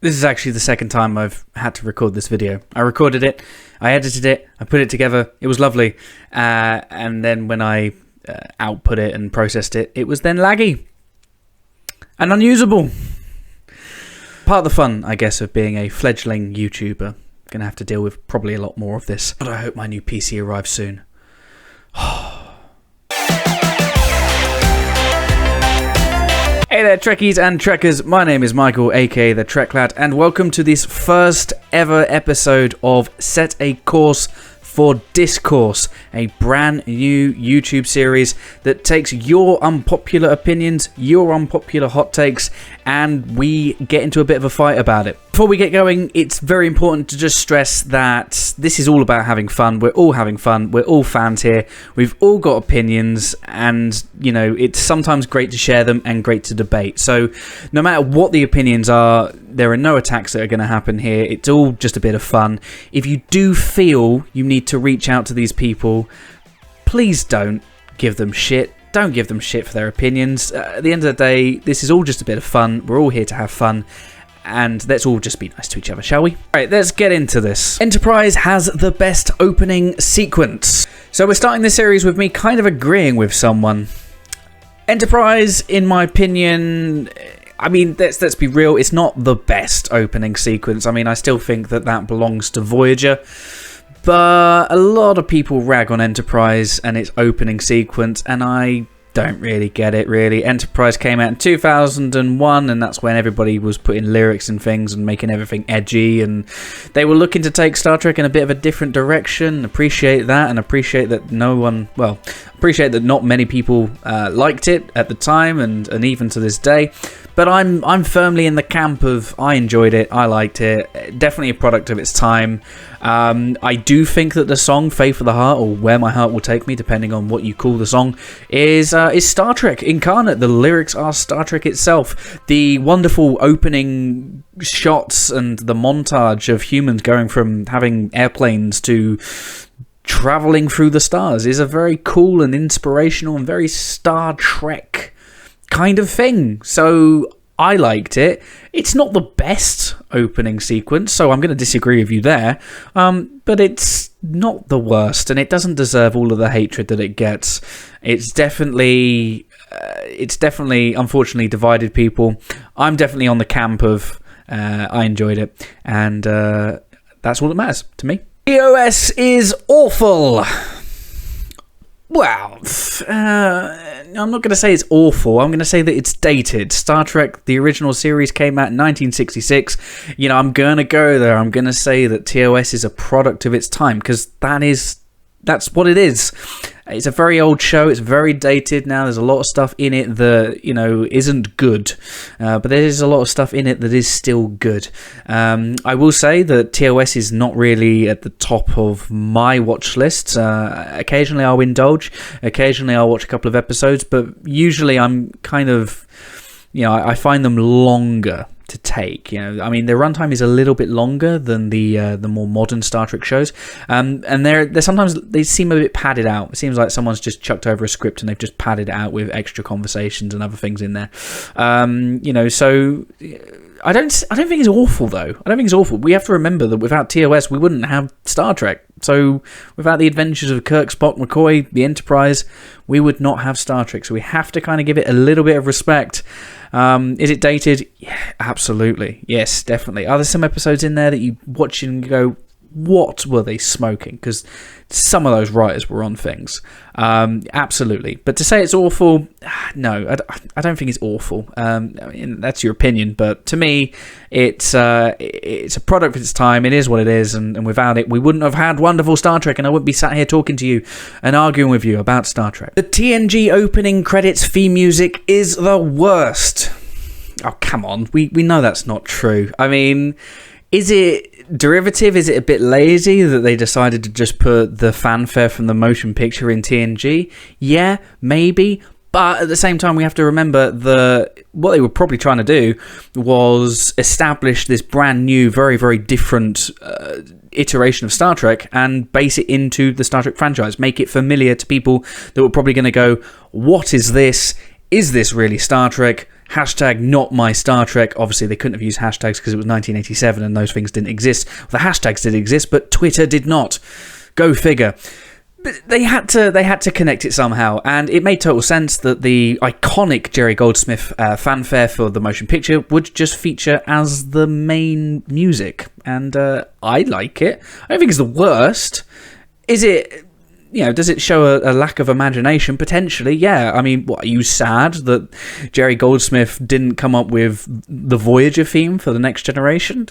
This is actually the second time I've had to record this video. I recorded it, I edited it, I put it together, it was lovely, and then when I output it and processed it, it was then laggy and unusable. Part of the fun, I guess, of being a fledgling YouTuber. Gonna have to deal with probably a lot more of this, but I hope my new PC arrives soon. Hey there, Trekkies and Trekkers. My name is Michael, aka The Trek Lad, and welcome to this first ever episode of Set a Course for Discourse, a brand new YouTube series that takes your unpopular opinions, your unpopular hot takes, and we get into a bit of a fight about it. Before we get going, it's very important to just stress that this is all about having fun. We're all having fun. We're all fans here. We've all got opinions, and, you know, it's sometimes great to share them and great to debate. So no matter what the opinions are, there are no attacks that are going to happen here. It's all just a bit of fun. If you do feel you need to reach out to these people, please don't give them shit. Don't give them shit for their opinions. At the end of the day, this is all just a bit of fun. We're all here to have fun. And let's all just be nice to each other, shall we? Alright, let's get into this. Enterprise has the best opening sequence. So we're starting this series with me kind of agreeing with someone. Enterprise, in my opinion, I mean, let's be real, it's not the best opening sequence. I mean, I still think that belongs to Voyager. But a lot of people rag on Enterprise and its opening sequence, and I don't really get it, really. Enterprise came out in 2001, and that's when everybody was putting lyrics and things and making everything edgy, and they were looking to take Star Trek in a bit of a different direction. Appreciate that, and appreciate that appreciate that not many people liked it at the time, and even to this day. But I'm firmly in the camp of I enjoyed it, I liked it, definitely a product of its time. I do think that the song "Faith of the Heart," or "Where My Heart Will Take Me," depending on what you call the song, is Star Trek incarnate. The lyrics are Star Trek itself. The wonderful opening shots and the montage of humans going from having airplanes to traveling through the stars is a very cool and inspirational and very Star Trek kind of thing. So I liked it. It's not the best opening sequence, so I'm going to disagree with you there. But it's not the worst, and it doesn't deserve all of the hatred that it gets. It's definitely, unfortunately, divided people. I'm definitely on the camp of I enjoyed it, and that's all that matters to me. TOS is awful. Well, I'm not going to say it's awful. I'm going to say that it's dated. Star Trek, the original series, came out in 1966. You know, I'm going to go there. I'm going to say that TOS is a product of its time, because that's what it is. It's a very old show. It's very dated now. There's a lot of stuff in it that, you know, isn't good. But there is a lot of stuff in it that is still good. I will say that TOS is not really at the top of my watch lists. Occasionally I'll indulge. Occasionally I'll watch a couple of episodes. But usually I'm kind of, you know, I find them longer to take. You know, I mean, their runtime is a little bit longer than the more modern Star Trek shows, and they're sometimes they seem a bit padded out. It seems like someone's just chucked over a script and they've just padded it out with extra conversations and other things in there. You know, so I don't think it's awful though. I don't think it's awful. We have to remember that without TOS, we wouldn't have Star Trek. So without the adventures of Kirk, Spock, McCoy, the Enterprise, we would not have Star Trek. So we have to kind of give it a little bit of respect. Is it dated? Yeah, absolutely. Yes, definitely. Are there some episodes in there that you watch and go, what were they smoking? Because some of those writers were on things. Absolutely. But to say it's awful, no, I don't think it's awful. I mean, that's your opinion. But to me, it's a product of its time. It is what it is. And without it, we wouldn't have had wonderful Star Trek. And I wouldn't be sat here talking to you and arguing with you about Star Trek. The TNG opening credits theme music is the worst. Oh, come on. We know that's not true. I mean, is it derivative? Is it a bit lazy that they decided to just put the fanfare from the motion picture in TNG? Yeah, maybe. But at the same time, we have to remember what they were probably trying to do was establish this brand new, very, very different iteration of Star Trek and base it into the Star Trek franchise. Make it familiar to people that were probably going to go, what is this? Is this really Star Trek? Hashtag not my Star Trek. Obviously, they couldn't have used hashtags because it was 1987 and those things didn't exist. The hashtags did exist, but Twitter did not. Go figure. But they had to connect it somehow, and it made total sense that the iconic Jerry Goldsmith fanfare for the motion picture would just feature as the main music, and I like it. I don't think it's the worst. Is it? Does it show a lack of imagination? Potentially, yeah. I mean, what, are you sad that Jerry Goldsmith didn't come up with the Voyager theme for the Next Generation?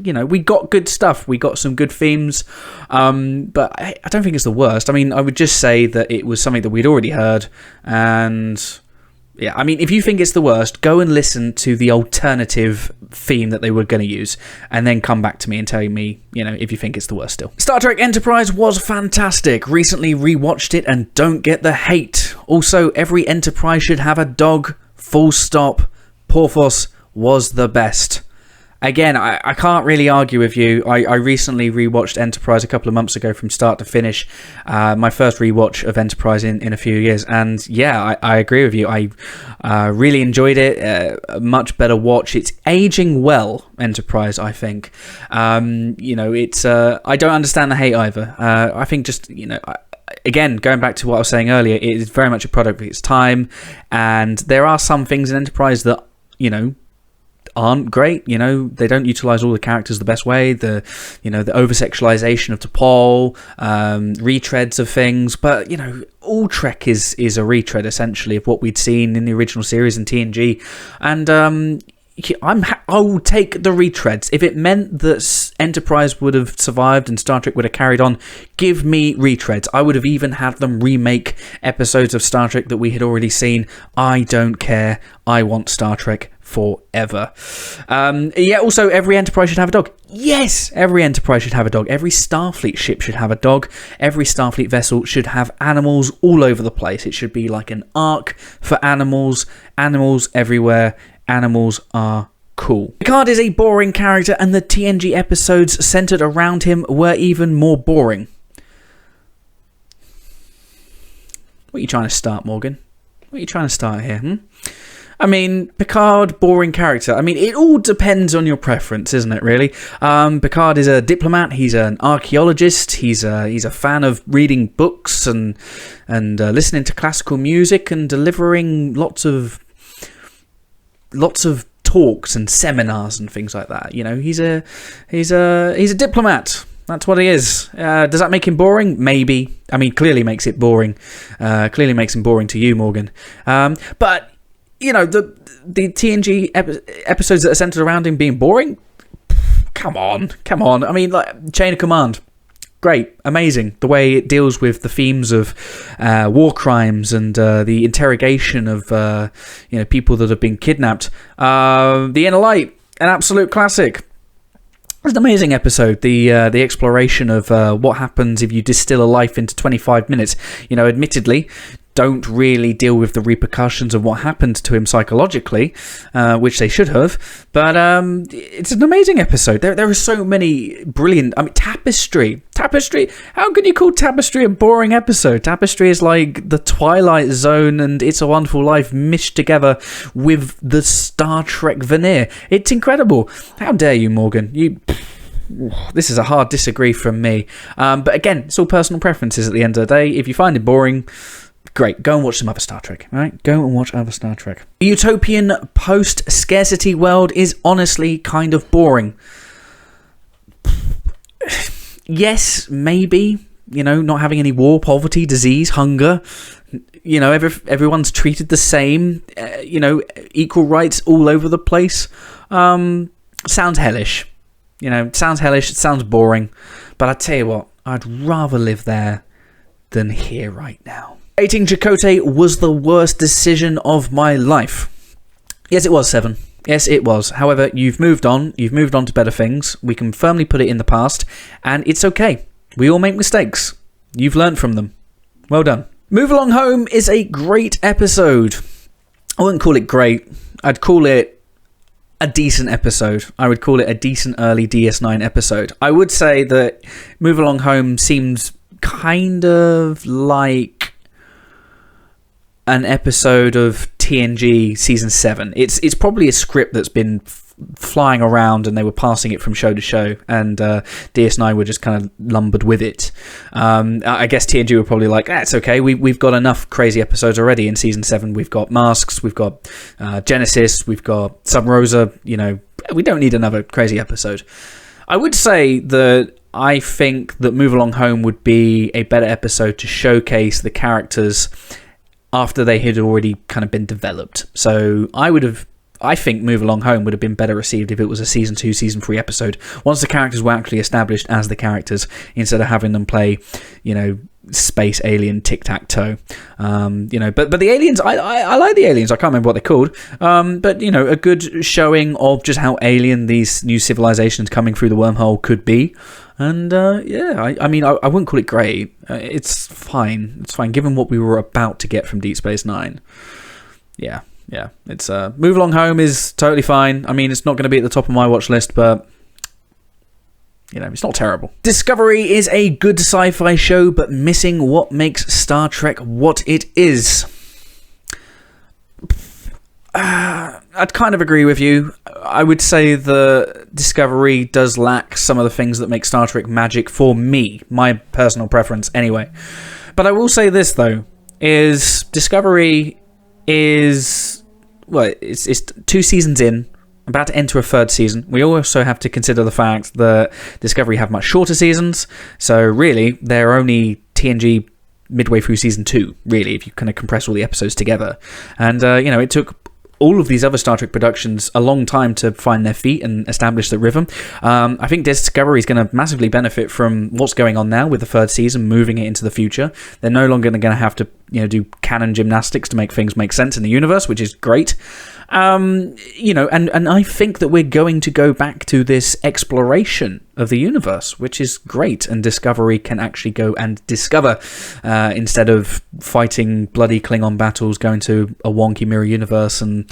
We got good stuff. We got some good themes, but I don't think it's the worst. I mean, I would just say that it was something that we'd already heard, and yeah, I mean, if you think it's the worst, go and listen to the alternative theme that they were going to use, and then come back to me and tell me, if you think it's the worst still. Star Trek Enterprise was fantastic. Recently rewatched it and don't get the hate. Also, every Enterprise should have a dog. Full stop. Porthos was the best. Again, I can't really argue with you. I recently rewatched Enterprise a couple of months ago from start to finish. My first rewatch of Enterprise in a few years. And yeah, I agree with you. I really enjoyed it. A much better watch. It's aging well, Enterprise, I think. It's I don't understand the hate either. I think just, again, going back to what I was saying earlier, it is very much a product of its time. And there are some things in Enterprise that, aren't great. They don't utilize all the characters the best way. The over-sexualization of T'Pol, retreads of things, but all Trek is a retread essentially of what we'd seen in the original series in TNG, and I will take the retreads. If it meant that Enterprise would have survived and Star Trek would have carried on, give me retreads. I would have even had them remake episodes of Star Trek that we had already seen. I don't care. I want Star Trek forever. Also, every Enterprise should have a dog. Yes, every Enterprise should have a dog. Every Starfleet ship should have a dog. Every Starfleet vessel should have animals all over the place. It should be like an ark for animals. Animals everywhere. Animals are cool. Picard is a boring character, and the TNG episodes centered around him were even more boring. What are you trying to start, Morgan? What are you trying to start here, I mean, Picard, boring character. I mean, it all depends on your preference, isn't it, really? Picard is a diplomat. He's an archaeologist. He's a fan of reading books and listening to classical music and delivering lots of talks and seminars and things like that. He's a diplomat. That's what he is. Does that make him boring? Maybe. I mean, clearly makes it boring. Clearly makes him boring to you, Morgan. But the TNG episodes that are centered around him being boring? Come on. I mean, like, Chain of Command. Great, amazing. The way it deals with the themes of war crimes and the interrogation of people that have been kidnapped. The Inner Light, an absolute classic. It's an amazing episode. The exploration of what happens if you distill a life into 25 minutes. Admittedly, don't really deal with the repercussions of what happened to him psychologically, which they should have. But it's an amazing episode. There are so many brilliant... I mean, Tapestry. How can you call Tapestry a boring episode? Tapestry is like the Twilight Zone and It's a Wonderful Life mished together with the Star Trek veneer. It's incredible. How dare you, Morgan? This is a hard disagree from me. But again, it's all personal preferences at the end of the day. If you find it boring... great, go and watch some other Star Trek, all right? Go and watch other Star Trek. The utopian post-scarcity world is honestly kind of boring. Yes, maybe, not having any war, poverty, disease, hunger. Everyone's treated the same. Equal rights all over the place. Sounds hellish. It sounds hellish, it sounds boring. But I tell you what, I'd rather live there than here right now. Dating Chakotay was the worst decision of my life. Yes, it was, Seven. Yes, it was. However, you've moved on. You've moved on to better things. We can firmly put it in the past, and it's okay. We all make mistakes. You've learned from them. Well done. Move Along Home is a great episode. I wouldn't call it great. I'd call it a decent episode. I would call it a decent early DS9 episode. I would say that Move Along Home seems kind of like an episode of TNG season 7. It's probably a script that's been flying around, and they were passing it from show to show, and DS9 were just kind of lumbered with it. I guess TNG were probably like, it's okay, we've got enough crazy episodes already in season 7. We've got Masks, we've got Genesis, we've got Sub Rosa, we don't need another crazy episode. I would say that I think that Move Along Home would be a better episode to showcase the characters after they had already kind of been developed. So I think Move Along Home would have been better received if it was a season 2, season 3 episode, once the characters were actually established as the characters, instead of having them play, space alien tic-tac-toe. But the aliens, I like the aliens. I can't remember what they're called. But a good showing of just how alien these new civilizations coming through the wormhole could be. And I wouldn't call it great. It's fine. It's fine, given what we were about to get from Deep Space Nine. Yeah, it's Move Along Home is totally fine. I mean, it's not going to be at the top of my watch list, but it's not terrible. Discovery is a good sci-fi show, but missing what makes Star Trek what it is. I'd kind of agree with you. I would say the Discovery does lack some of the things that make Star Trek magic for me, my personal preference anyway. But I will say this, though, is Discovery is, it's 2 seasons in, about to enter a 3rd season. We also have to consider the fact that Discovery have much shorter seasons, so really they're only TNG midway through season 2, really, if you kind of compress all the episodes together. And it took all of these other Star Trek productions a long time to find their feet and establish the rhythm. I think Discovery is going to massively benefit from what's going on now with the 3rd season, moving it into the future. They're no longer going to have to do canon gymnastics to make things make sense in the universe, which is great. And I think that we're going to go back to this exploration of the universe, which is great, and Discovery can actually go and discover instead of fighting bloody Klingon battles, going to a wonky mirror universe and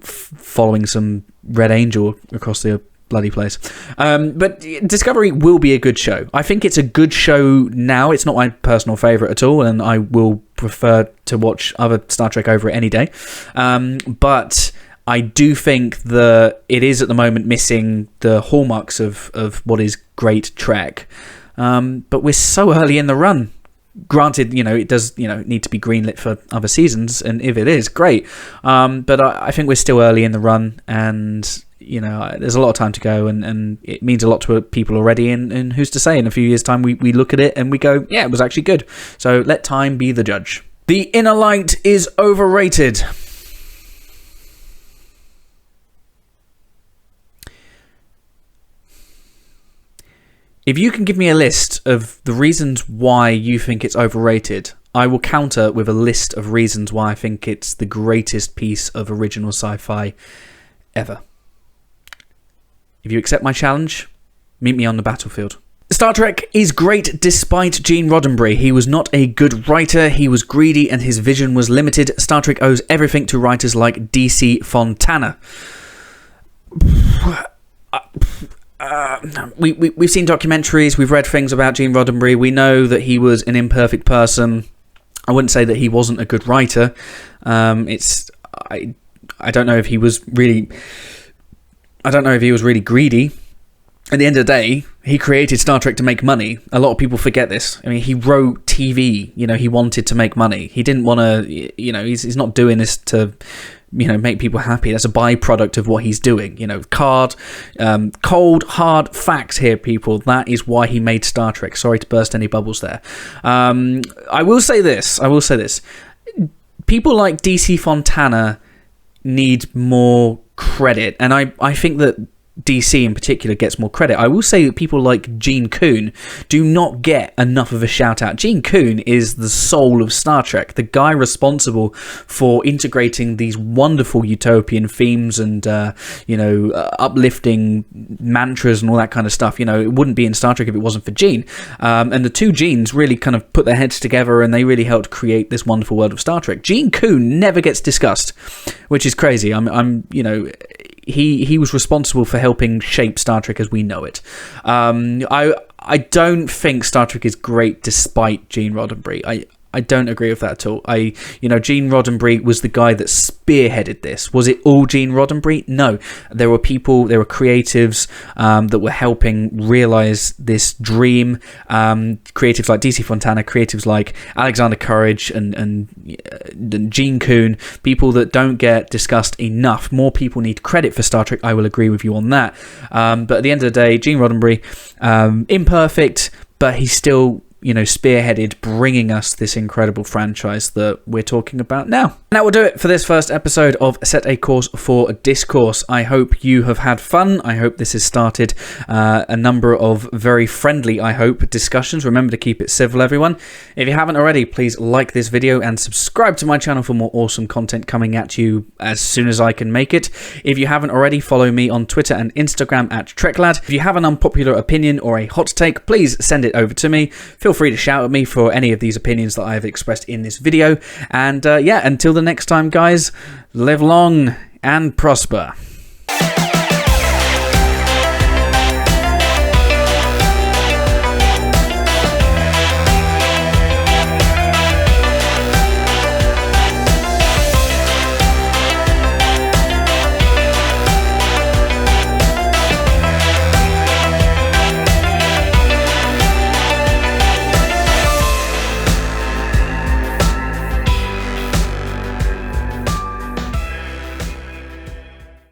following some Red Angel across the bloody place. But Discovery will be a good show. I think it's a good show now. It's not my personal favourite at all, and I will prefer to watch other Star Trek over it any day. But I do think that it is at the moment missing the hallmarks of what is great Trek. But we're so early in the run. Granted, it does need to be greenlit for other seasons, and if it is, great. But I think we're still early in the run, and there's a lot of time to go, and it means a lot to people already, and who's to say in a few years' time we look at it and we go, yeah, it was actually good. So let time be the judge. The Inner Light is overrated. If you can give me a list of the reasons why you think it's overrated, I will counter with a list of reasons why I think it's the greatest piece of original sci-fi ever. If you accept my challenge, meet me on the battlefield. Star Trek is great despite Gene Roddenberry. He was not a good writer, he was greedy, and his vision was limited. Star Trek owes everything to writers like D.C. Fontana. We've seen documentaries, we've read things about Gene Roddenberry, we know that he was an imperfect person. I wouldn't say that he wasn't a good writer. I don't know if he was really greedy. At the end of the day, he created Star Trek to make money. A lot of people forget this. I mean, he wrote TV, he wanted to make money. He didn't want to, he's not doing this to, make people happy. That's a byproduct of what he's doing. Cold, hard facts here, people. That is why he made Star Trek. Sorry to burst any bubbles there. I will say this. People like DC Fontana need more credit, and I think that DC in particular gets more credit. I will say that people like Gene Coon do not get enough of a shout out. Gene Coon is the soul of Star Trek, the guy responsible for integrating these wonderful utopian themes and uplifting mantras and all that kind of stuff. It wouldn't be in Star Trek if it wasn't for Gene. And the two Genes really kind of put their heads together, and they really helped create this wonderful world of Star Trek. Gene Coon never gets discussed, which is crazy. He was responsible for helping shape Star Trek as we know it. I don't think Star Trek is great despite Gene Roddenberry. I don't agree with that at all. Gene Roddenberry was the guy that spearheaded this. Was it all Gene Roddenberry? No. There were creatives that were helping realize this dream. Creatives like DC Fontana, creatives like Alexander Courage and Gene Kuhn, people that don't get discussed enough. More people need credit for Star Trek. I will agree with you on that. But at the end of the day, Gene Roddenberry, imperfect, but he's still spearheaded bringing us this incredible franchise that we're talking about now. And that will do it for this first episode of Set a Course for Discourse. I hope you have had fun. I hope this has started a number of very friendly, I hope, discussions. Remember to keep it civil, everyone. If you haven't already, please like this video and subscribe to my channel for more awesome content coming at you as soon as I can make it. If you haven't already, follow me on Twitter and Instagram at TrekLad. If you have an unpopular opinion or a hot take, please send it over to me. Feel free to shout at me for any of these opinions that I have expressed in this video. And until the next time, guys, live long and prosper.